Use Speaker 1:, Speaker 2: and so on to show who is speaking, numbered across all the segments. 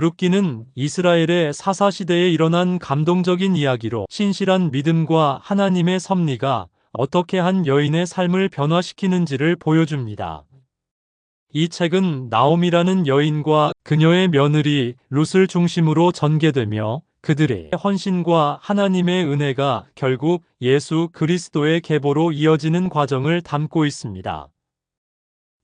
Speaker 1: 룻기는 이스라엘의 사사시대에 일어난 감동적인 이야기로 신실한 믿음과 하나님의 섭리가 어떻게 한 여인의 삶을 변화시키는지를 보여줍니다. 이 책은 나옴이라는 여인과 그녀의 며느리 룻을 중심으로 전개되며 그들의 헌신과 하나님의 은혜가 결국 예수 그리스도의 계보로 이어지는 과정을 담고 있습니다.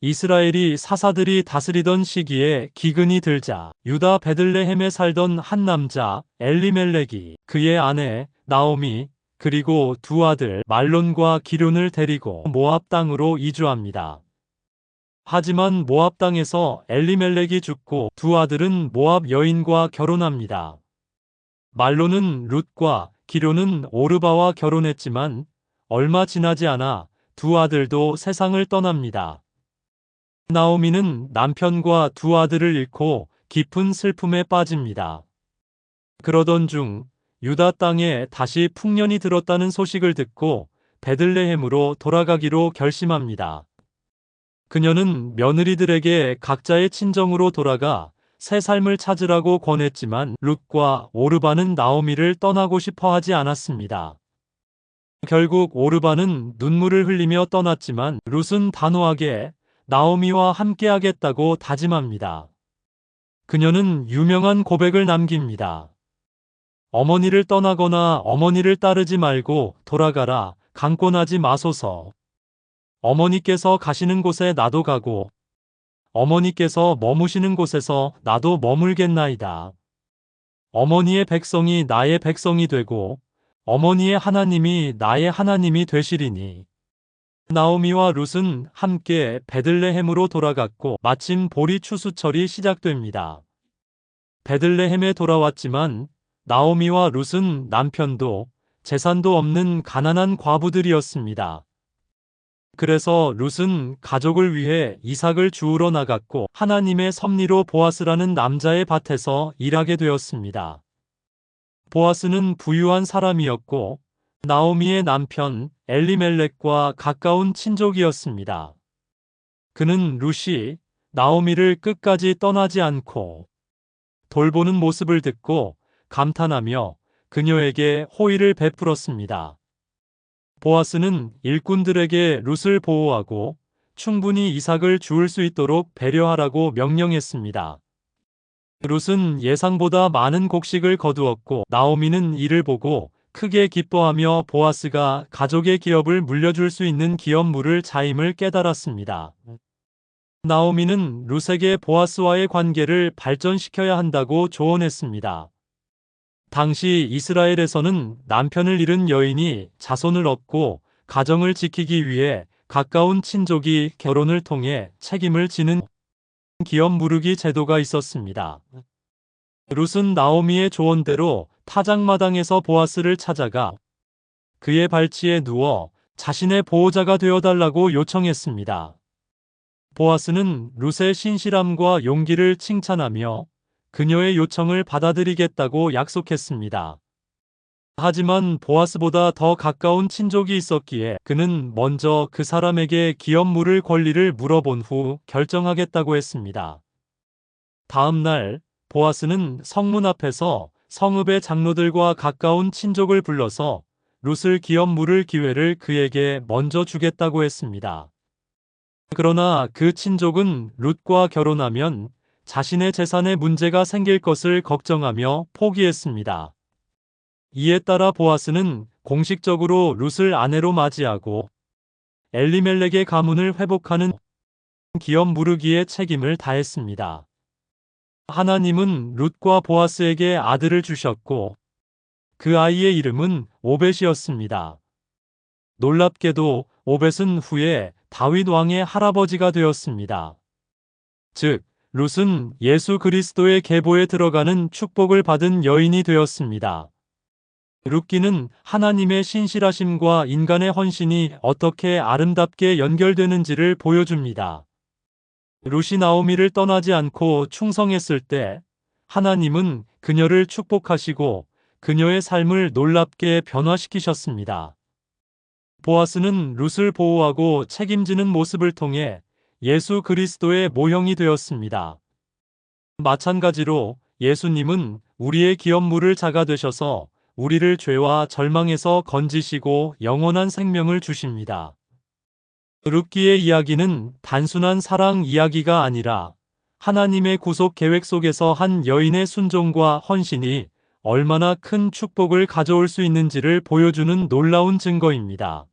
Speaker 1: 이스라엘이 사사들이 다스리던 시기에 기근이 들자 유다 베들레헴에 살던 한 남자 엘리멜렉이 그의 아내 나오미 그리고 두 아들 말론과 기런을 데리고 모압 땅으로 이주합니다. 하지만 모압 땅에서 엘리멜렉이 죽고 두 아들은 모압 여인과 결혼합니다. 말론은 룻과 기런은 오르바와 결혼했지만 얼마 지나지 않아 두 아들도 세상을 떠납니다. 나오미는 남편과 두 아들을 잃고 깊은 슬픔에 빠집니다. 그러던 중 유다 땅에 다시 풍년이 들었다는 소식을 듣고 베들레헴으로 돌아가기로 결심합니다. 그녀는 며느리들에게 각자의 친정으로 돌아가 새 삶을 찾으라고 권했지만 룻과 오르바는 나오미를 떠나고 싶어 하지 않았습니다. 결국 오르바는 눈물을 흘리며 떠났지만 룻은 단호하게 나오미와 함께하겠다고 다짐합니다. 그녀는 유명한 고백을 남깁니다. 어머니를 떠나거나 어머니를 따르지 말고 돌아가라. 강권하지 마소서. 어머니께서 가시는 곳에 나도 가고 어머니께서 머무시는 곳에서 나도 머물겠나이다. 어머니의 백성이 나의 백성이 되고 어머니의 하나님이 나의 하나님이 되시리니. 나오미와 룻은 함께 베들레헴으로 돌아갔고 마침 보리 추수철이 시작됩니다. 베들레헴에 돌아왔지만 나오미와 룻은 남편도 재산도 없는 가난한 과부들이었습니다. 그래서 룻은 가족을 위해 이삭을 주우러 나갔고 하나님의 섭리로 보아스라는 남자의 밭에서 일하게 되었습니다. 보아스는 부유한 사람이었고 나오미의 남편 엘리멜렉과 가까운 친족이었습니다. 그는 룻이 나오미를 끝까지 떠나지 않고 돌보는 모습을 듣고 감탄하며 그녀에게 호의를 베풀었습니다. 보아스는 일꾼들에게 룻을 보호하고 충분히 이삭을 주울 수 있도록 배려하라고 명령했습니다. 룻은 예상보다 많은 곡식을 거두었고 나오미는 이를 보고 크게 기뻐하며 보아스가 가족의 기업을 물려줄 수 있는 기업물을 자임을 깨달았습니다. 나오미는 룻에게 보아스와의 관계를 발전시켜야 한다고 조언했습니다. 당시 이스라엘에서는 남편을 잃은 여인이 자손을 얻고 가정을 지키기 위해 가까운 친족이 결혼을 통해 책임을 지는 기업 무르기 제도가 있었습니다. 룻은 나오미의 조언대로 타작마당에서 보아스를 찾아가 그의 발치에 누워 자신의 보호자가 되어달라고 요청했습니다. 보아스는 룻의 신실함과 용기를 칭찬하며 그녀의 요청을 받아들이겠다고 약속했습니다. 하지만 보아스보다 더 가까운 친족이 있었기에 그는 먼저 그 사람에게 기업 물을 권리를 물어본 후 결정하겠다고 했습니다. 다음 날 보아스는 성문 앞에서 성읍의 장로들과 가까운 친족을 불러서 룻을 기업 물을 기회를 그에게 먼저 주겠다고 했습니다. 그러나 그 친족은 룻과 결혼하면 자신의 재산에 문제가 생길 것을 걱정하며 포기했습니다. 이에 따라 보아스는 공식적으로 룻을 아내로 맞이하고 엘리멜렉의 가문을 회복하는 기업 무르기의 책임을 다했습니다. 하나님은 룻과 보아스에게 아들을 주셨고 그 아이의 이름은 오벳이었습니다. 놀랍게도 오벳은 후에 다윗 왕의 할아버지가 되었습니다. 즉, 룻은 예수 그리스도의 계보에 들어가는 축복을 받은 여인이 되었습니다. 룻기는 하나님의 신실하심과 인간의 헌신이 어떻게 아름답게 연결되는지를 보여줍니다. 룻이 나오미를 떠나지 않고 충성했을 때 하나님은 그녀를 축복하시고 그녀의 삶을 놀랍게 변화시키셨습니다. 보아스는 룻을 보호하고 책임지는 모습을 통해 예수 그리스도의 모형이 되었습니다. 마찬가지로 예수님은 우리의 기업물을 자가 되셔서 우리를 죄와 절망에서 건지시고 영원한 생명을 주십니다. 룻기의 이야기는 단순한 사랑 이야기가 아니라 하나님의 구속 계획 속에서 한 여인의 순종과 헌신이 얼마나 큰 축복을 가져올 수 있는지를 보여주는 놀라운 증거입니다.